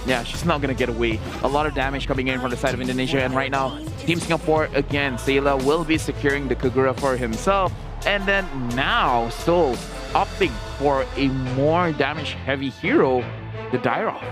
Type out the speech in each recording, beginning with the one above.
Yeah, she's not going to get away. A lot of damage coming in from the side of Indonesia. And right now, Team Singapore, again, Sayla will be securing the Kagura for himself. And then now, Sol opting for a more damage-heavy hero, the Dairoth.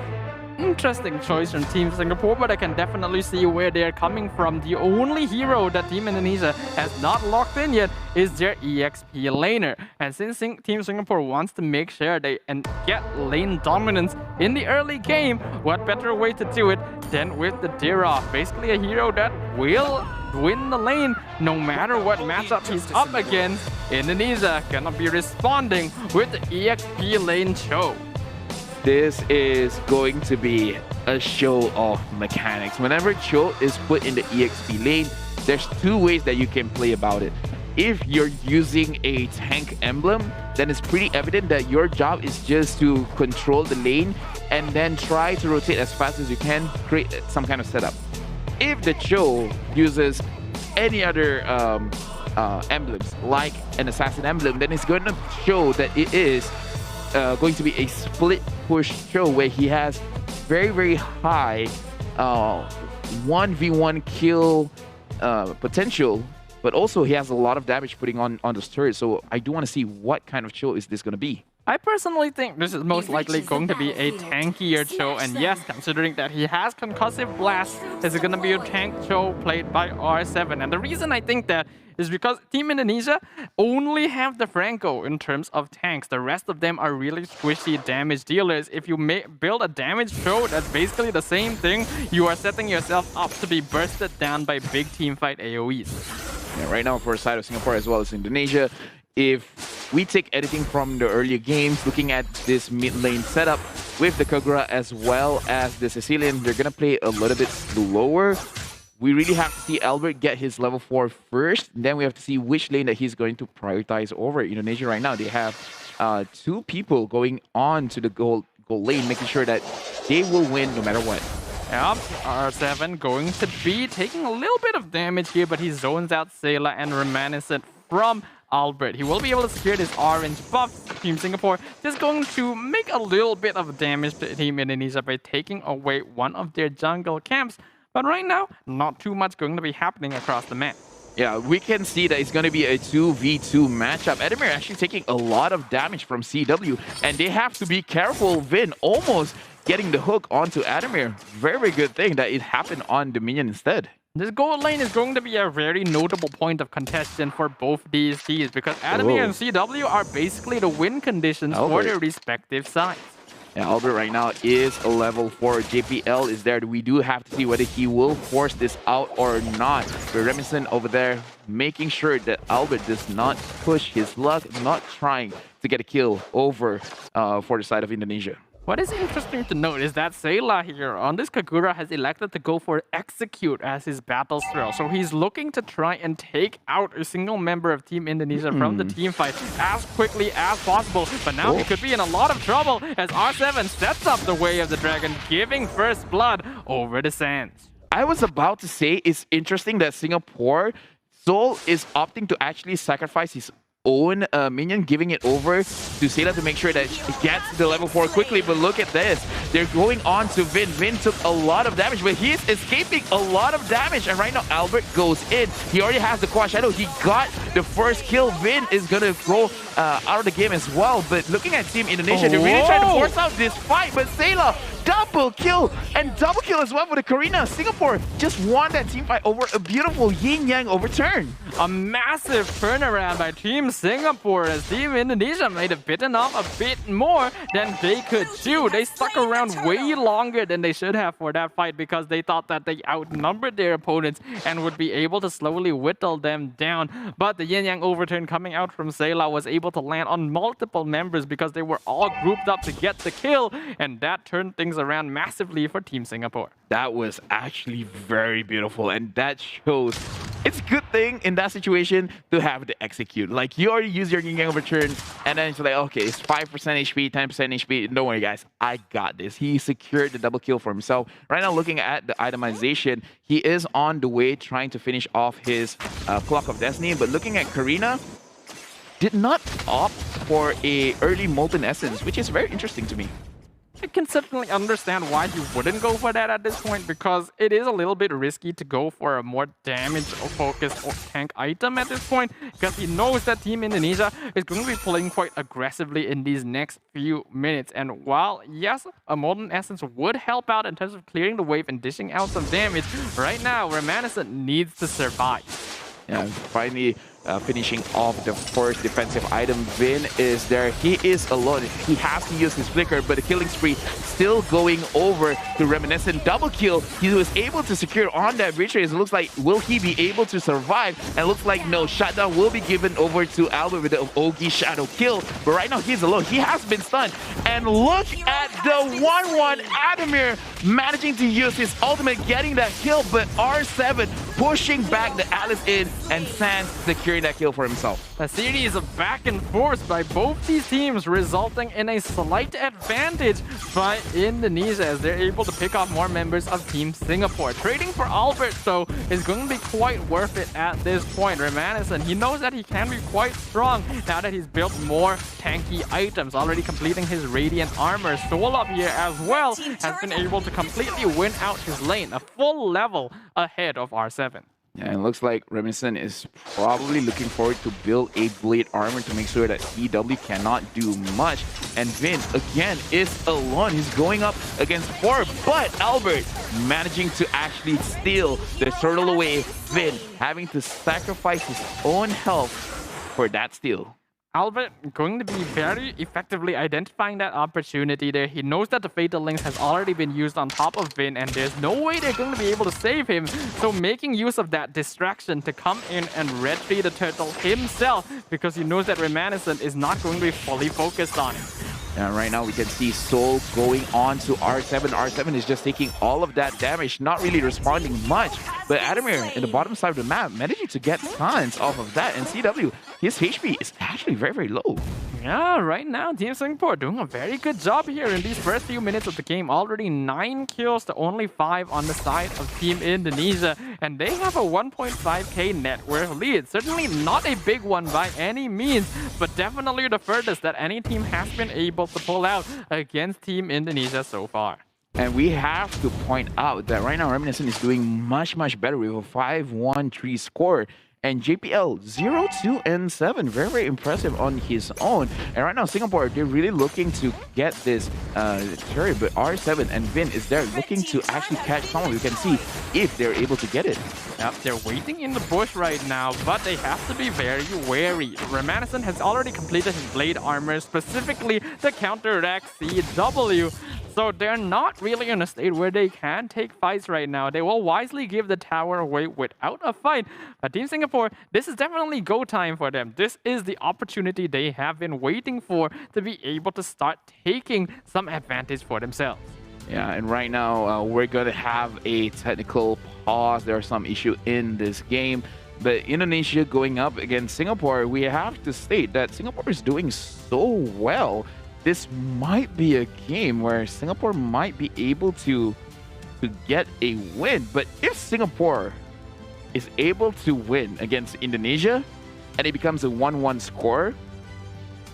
Interesting choice from Team Singapore, but I can definitely see where they're coming from. The only hero that Team Indonesia has not locked in yet is their EXP laner. And since Team Singapore wants to make sure they get lane dominance in the early game, what better way to do it than with the Dairoth? Basically a hero that will win the lane no matter what matchup he's up against. Indonesia gonna be responding with the EXP lane show. This is going to be a show of mechanics. Whenever Cho is put in the EXP lane, there's two ways that you can play about it. If you're using a tank emblem, then it's pretty evident that your job is just to control the lane and then try to rotate as fast as you can, create some kind of setup. If the Cho uses any other emblems, like an assassin emblem, then it's going to show that it is going to be a split push show where he has very high 1v1 kill potential, but also he has a lot of damage putting on this turret. So I do want to see what kind of show is this going to be. I personally think this is most likely going to be a tankier Cho, and yes, considering that he has concussive blast, it's going to be a tank Cho played by R7. And the reason I think that is because Team Indonesia only have the Franco in terms of tanks. The rest of them are really squishy damage dealers. If you build a damage Cho, that's basically the same thing. You are setting yourself up to be bursted down by big team fight AoEs. Yeah, right now for the side of Singapore as well as Indonesia, if we take anything from the earlier games, looking at this mid lane setup with the Kagura as well as the Sicilian, they're going to play a little bit slower. We really have to see Albert get his level 4 first. Then we have to see which lane that he's going to prioritize over. Indonesia right now, they have two people going on to the gold lane, making sure that they will win no matter what. Yep, R7 going to be taking a little bit of damage here, but he zones out Sayla and Reminiscent from Albert. He will be able to secure this orange buff. Team Singapore just going to make a little bit of damage to Team Indonesia by taking away one of their jungle camps. But right now, not too much going to be happening across the map. Yeah, we can see that it's going to be a 2v2 matchup. Adamir actually taking a lot of damage from CW, and they have to be careful. Vin almost getting the hook onto Adamir. Very good thing that it happened on the minion instead. This gold lane is going to be a very notable point of contention for both these teams because Adamir and CW are basically the win conditions for their respective sides. Yeah, Albert right now is a level 4. JPL is there. We do have to see whether he will force this out or not. But Reminiscent over there making sure that Albert does not push his luck, not trying to get a kill over for the side of Indonesia. What is interesting to note is that Sayla here on this Kagura has elected to go for Execute as his battle throw. So he's looking to try and take out a single member of Team Indonesia from the team fight as quickly as possible. But now he could be in a lot of trouble as R7 sets up the way of the dragon, giving first blood over the sands. I was about to say it's interesting that Singapore, Sol is opting to actually sacrifice his own minion, giving it over to Sayla to make sure that she gets the level 4 quickly. But look at this. They're going on to Vin. Vin took a lot of damage, but he's escaping a lot of damage. And right now, Albert goes in. He already has the Quad Shadow. He got the first kill. Vin is going to go out of the game as well. But looking at Team Indonesia, they're really trying to force out this fight. But Sayla, double kill and double kill as well for the Karina. Singapore just won that team fight over a beautiful yin-yang overturn. A massive turnaround by Team Singapore as Team Indonesia might have bitten off a bit more than they could chew. They stuck around way longer than they should have for that fight because they thought that they outnumbered their opponents and would be able to slowly whittle them down. But the yin-yang overturn coming out from Sayla was able to land on multiple members because they were all grouped up to get the kill, and that turned things around massively for Team Singapore. That was actually very beautiful, and that shows it's a good thing in that situation to have the Execute. Like, you already use your yin-yang overturn, and then it's like, okay, it's 5% HP, 10% HP. Don't worry, guys. I got this. He secured the double kill for himself. Right now, looking at the itemization, he is on the way trying to finish off his Clock of Destiny. But looking at Karina, did not opt for a early Molten Essence, which is very interesting to me. I can certainly understand why he wouldn't go for that at this point, because it is a little bit risky to go for a more damage-focused or tank item at this point, because he knows that Team Indonesia is going to be playing quite aggressively in these next few minutes. And while, yes, a Molten Essence would help out in terms of clearing the wave and dishing out some damage, right now, Remanescent needs to survive. Yeah, finally finishing off the first defensive item. Vin is there. He is alone. He has to use his flicker, but the killing spree still going over to Reminiscent. Double kill. He was able to secure on that bridge race. It looks like, will he be able to survive? And looks like no. Shutdown will be given over to Albert with the Ogi Shadow kill. But right now he's alone. He has been stunned. And look at the 1-1 Adamir managing to use his ultimate, getting that kill, but R7 pushing back the Alice in, and Sans securing that kill for himself. A series of back and forth by both these teams, resulting in a slight advantage by Indonesia as they're able to pick off more members of Team Singapore. Trading for Albert, though, is going to be quite worth it at this point. Remanescent, he knows that he can be quite strong now that he's built more tanky items, already completing his Radiant Armor. Soul up here as well has been able to completely win out his lane, a full level ahead of R7. Yeah, it looks like Reminiscent is probably looking forward to build a Blade Armor to make sure that EW cannot do much. And Vin, again, is alone. He's going up against 4, but Albert managing to actually steal the turtle away. Vin having to sacrifice his own health for that steal. Albert going to be very effectively identifying that opportunity there. He knows that the Fatal Links has already been used on top of Vin, and there's no way they're going to be able to save him. So making use of that distraction to come in and red tree the turtle himself, because he knows that Remanescent is not going to be fully focused on him. And right now we can see Soul going on to R7. R7 is just taking all of that damage, not really responding much. But Adamir in the bottom side of the map managing to get tons off of that. And CW, his HP is actually very, very low. Yeah, right now Team Singapore doing a very good job here in these first few minutes of the game. Already 9 kills to only 5 on the side of Team Indonesia. And they have a 1.5k net worth lead. Certainly not a big one by any means, but definitely the furthest that any team has been able to pull out against Team Indonesia so far. And we have to point out that right now Reminiscent is doing much, much better with a 5-1-3 score. And JPL 0-2-7, very, very impressive on his own. And right now, Singapore, they're really looking to get this cherry, but R7 and Vin is there looking to actually catch someone. We can see if they're able to get it. Yep, they're waiting in the bush right now, but they have to be very wary. Remanescent has already completed his Blade Armor, specifically to counteract CW. So they're not really in a state where they can take fights right now. They will wisely give the tower away without a fight. But Team Singapore, this is definitely go time for them. This is the opportunity they have been waiting for to be able to start taking some advantage for themselves. Yeah, and right now we're going to have a technical pause. There are some issue in this game. But Indonesia going up against Singapore, we have to state that Singapore is doing so well. This might be a game where Singapore might be able to get a win. But if Singapore is able to win against Indonesia and it becomes a 1-1 score,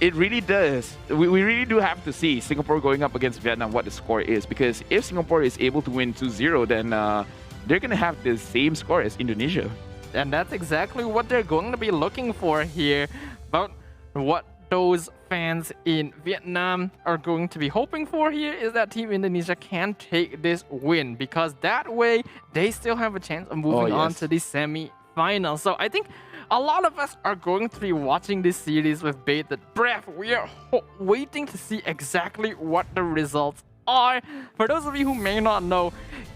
it really does. We really do have to see Singapore going up against Vietnam what the score is. Because if Singapore is able to win 2-0, then they're going to have the same score as Indonesia. And that's exactly what they're going to be looking for here. But what those fans in Vietnam are going to be hoping for here is that Team Indonesia can take this win, because that way they still have a chance of moving on to the semi-finals. So I think a lot of us are going to be watching this series with bated breath. We are waiting to see exactly what the results are. For those of you who may not know,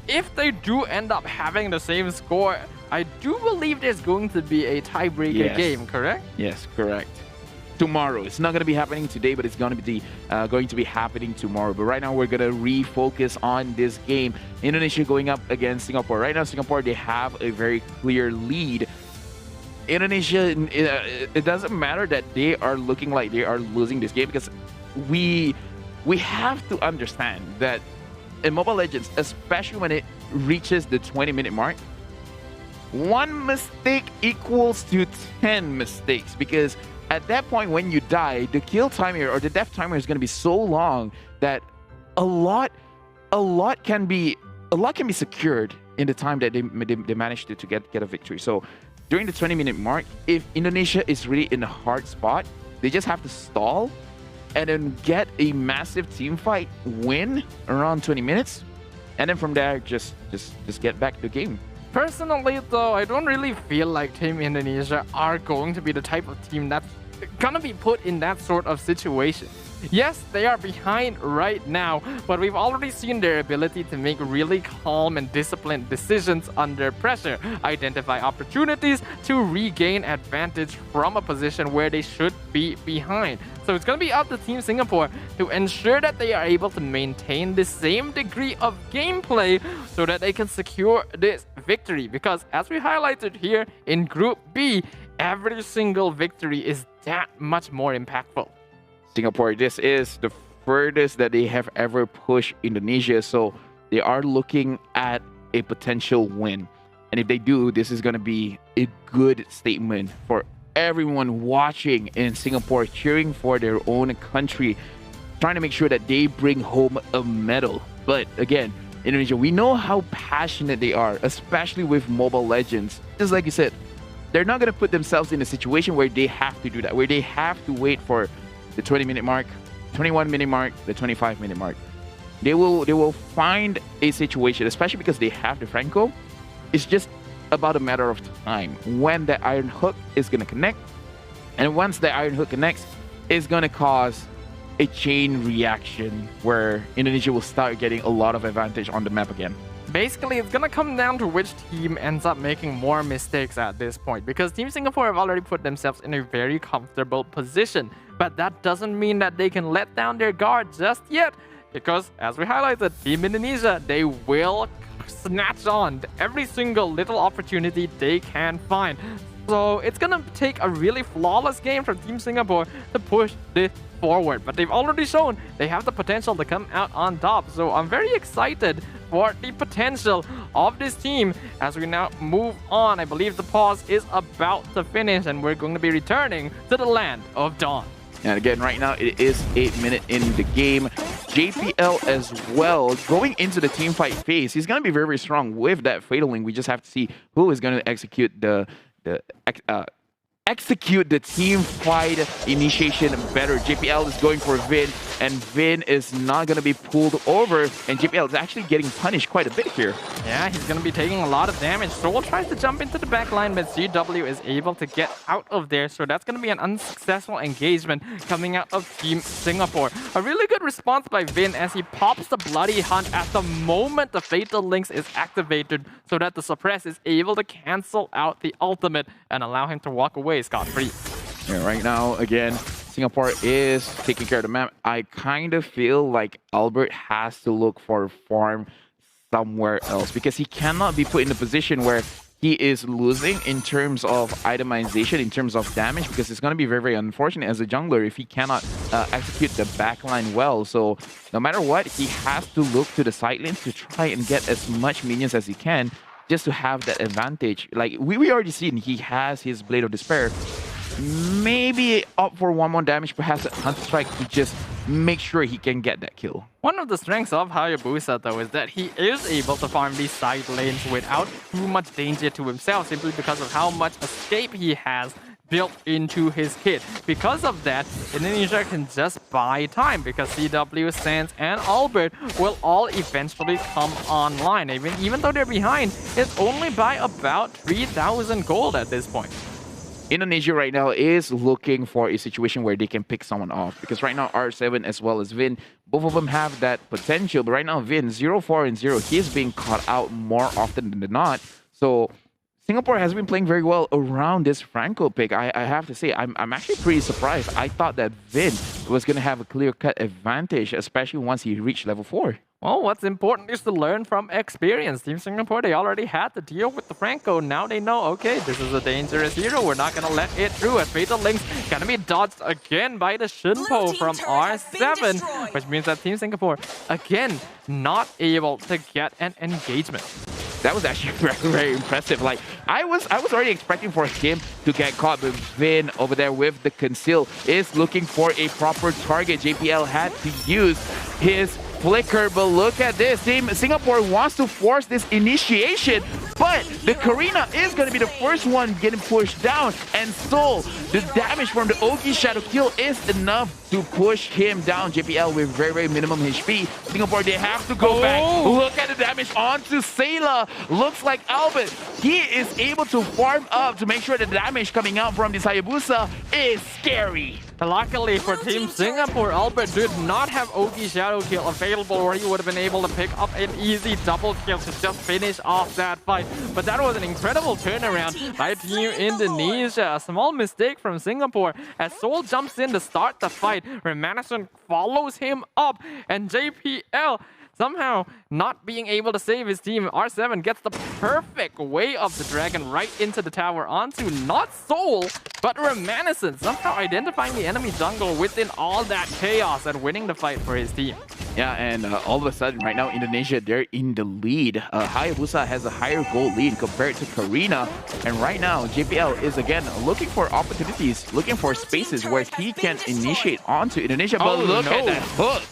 if they do end up having the same score, I do believe there's going to be a tiebreaker game, correct? Yes, correct. Tomorrow. It's not going to be happening today, but it's going to be happening tomorrow. But right now, we're going to refocus on this game. Indonesia going up against Singapore. Right now, Singapore, they have a very clear lead. Indonesia, it doesn't matter that they are looking like they are losing this game, because we have to understand that in Mobile Legends, especially when it reaches the 20-minute mark, 1 mistake equals to 10 mistakes, because at that point when you die, the kill timer or the death timer is going to be so long that a lot can be secured in the time that they managed to get a victory. So during the 20-minute mark, if Indonesia is really in a hard spot, they just have to stall and then get a massive team fight win around 20 minutes, and then from there just get back to the game. Personally, though, I don't really feel like Team Indonesia are going to be the type of team that's gonna be put in that sort of situation. Yes, they are behind right now, but we've already seen their ability to make really calm and disciplined decisions under pressure, identify opportunities to regain advantage from a position where they should be behind. So it's going to be up to Team Singapore to ensure that they are able to maintain the same degree of gameplay so that they can secure this victory. Because as we highlighted here in Group B, every single victory is that much more impactful. Singapore, this is the furthest that they have ever pushed Indonesia, so they are looking at a potential win. And if they do, this is going to be a good statement for everyone watching in Singapore, cheering for their own country, trying to make sure that they bring home a medal. But again, Indonesia, we know how passionate they are, especially with Mobile Legends. Just like you said, they're not going to put themselves in a situation where they have to do that, where they have to wait for the 20-minute mark, 21-minute mark, the 25-minute mark. They will find a situation, especially because they have the Franco. It's just about a matter of time when the Iron Hook is going to connect. And once the Iron Hook connects, it's going to cause a chain reaction where Indonesia will start getting a lot of advantage on the map again. Basically, it's gonna come down to which team ends up making more mistakes at this point, because Team Singapore have already put themselves in a very comfortable position. But that doesn't mean that they can let down their guard just yet, because as we highlighted, Team Indonesia, they will snatch on every single little opportunity they can find. So it's gonna take a really flawless game from Team Singapore to push this forward. But they've already shown they have the potential to come out on top. So I'm very excited for the potential of this team as we now move on. I believe the pause is about to finish and we're going to be returning to the land of Dawn. And again, right now it is 8 minutes in the game. JPL as well, going into the team fight phase, he's going to be very, very strong with that Fatal Link. We just have to see who is going to execute the team fight initiation better. JPL is going for Vin, and Vin is not going to be pulled over, and JPL is actually getting punished quite a bit here. Yeah, he's going to be taking a lot of damage. Soul tries to jump into the back line, but CW is able to get out of there, so that's going to be an unsuccessful engagement coming out of Team Singapore. A really good response by Vin as he pops the Bloody Hunt at the moment the Fatal Links is activated, so that the Suppress is able to cancel out the ultimate and allow him to walk away scot-free. Yeah, right now, again, Singapore is taking care of the map. I kind of feel like Albert has to look for a farm somewhere else because he cannot be put in a position where he is losing in terms of itemization, in terms of damage, because it's going to be very, very unfortunate as a jungler if he cannot execute the backline well. So no matter what, he has to look to the side lanes to try and get as much minions as he can just to have that advantage. Like, we already seen he has his Blade of Despair. Maybe up for one more damage, perhaps a Hunter Strike to just make sure he can get that kill. One of the strengths of Hayabusa, though, is that he is able to farm these side lanes without too much danger to himself, simply because of how much escape he has built into his kit. Because of that, Indonesia can just buy time, because CW, Sans, and Albert will all eventually come online. Even though they're behind, it's only by about 3,000 gold at this point. Indonesia right now is looking for a situation where they can pick someone off, because right now R7 as well as Vin, both of them have that potential. But right now Vin, 0-4 and 0, he is being caught out more often than not. So Singapore has been playing very well around this Franco pick. I have to say, I'm actually pretty surprised. I thought that Vin was going to have a clear-cut advantage, especially once he reached level 4. Well, what's important is to learn from experience. Team Singapore, they already had to deal with the Franco. Now they know, okay, this is a dangerous hero. We're not going to let it through. As Fatal Link's going to be dodged again by the Shinpo from R7, which means that Team Singapore, again, not able to get an engagement. That was actually very, very impressive. Like, I was already expecting for him to get caught, but Vin over there with the conceal is looking for a proper target. JPL had to use his flicker, but look at this. Team Singapore wants to force this initiation, but the Karina is going to be the first one getting pushed down, and so the damage from the Ogi Shadow Kill is enough to push him down. JPL with very, very minimum HP. Singapore, they have to go back. Look at the damage onto Sayla. Looks like Albert, he is able to farm up to make sure the damage coming out from this Hayabusa is scary. Luckily for Team Singapore, Albert did not have Ogi Shadow Kill available, or he would have been able to pick up an easy double kill to just finish off that fight. But that was an incredible turnaround by Team Indonesia. A small mistake from Singapore as Seoul jumps in to start the fight. Remanescent follows him up, and JPL somehow not being able to save his team. R7 gets the perfect way of the dragon right into the tower onto not Soul, but Remanescent, somehow identifying the enemy jungle within all that chaos and winning the fight for his team. Yeah, and all of a sudden, right now, Indonesia, they're in the lead. Hayabusa has a higher goal lead compared to Karina. And right now, JPL is, again, looking for opportunities, looking for spaces where he can initiate onto Indonesia. But look at that hook.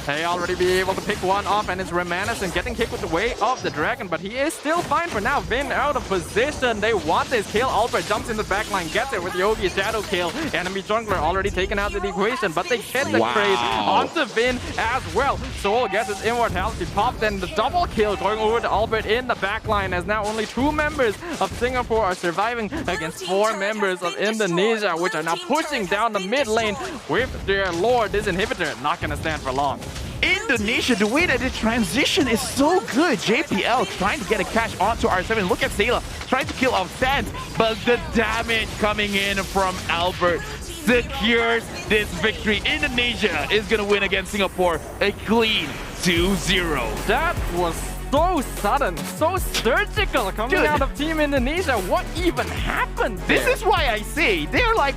They already be able to pick one off, and it's Remanescent getting kicked with the way of the dragon, but he is still fine for now. Vin out of position. They want this kill. Albert jumps in the backline, gets it with Yogi Shadow Kill. Enemy jungler already taken out of the equation, but they get the trade onto Vin as well. Soul gets his immortality popped, and the double kill going over to Albert in the backline, as now only 2 members of Singapore are surviving against 4 members of Indonesia, which are now pushing down the mid lane with their lord. This inhibitor not gonna stand for long. Indonesia, the way that the transition is so good. JPL trying to get a catch onto R7. Look at Sayla trying to kill off Sands, but the damage coming in from Albert secures this victory. Indonesia is going to win against Singapore a clean 2-0. That was so sudden, so surgical coming out of Team Indonesia. What even happened there? This is why I say they're like